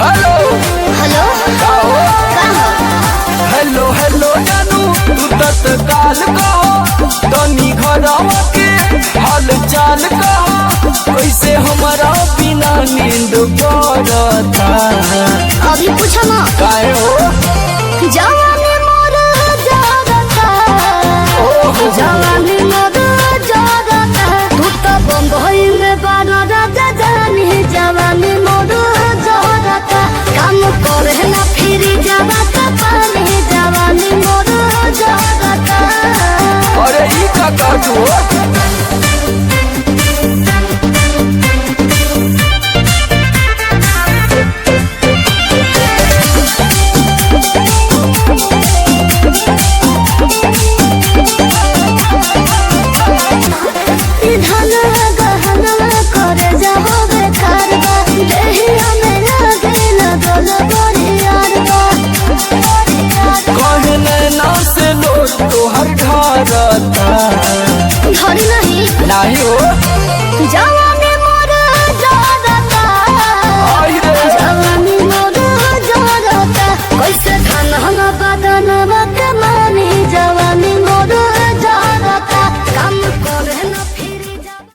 Hello hello hello hello जानू तू तत्काल कहो तनी घरवा के हाल चाल कहो कैसे हमारा बिना नींद पड़ता। अभी पूछो ना काहे हो जवानी मोर जागता जवानी मोर जागता तू तो बम्बई में बाना राजा जानी जवानी मोर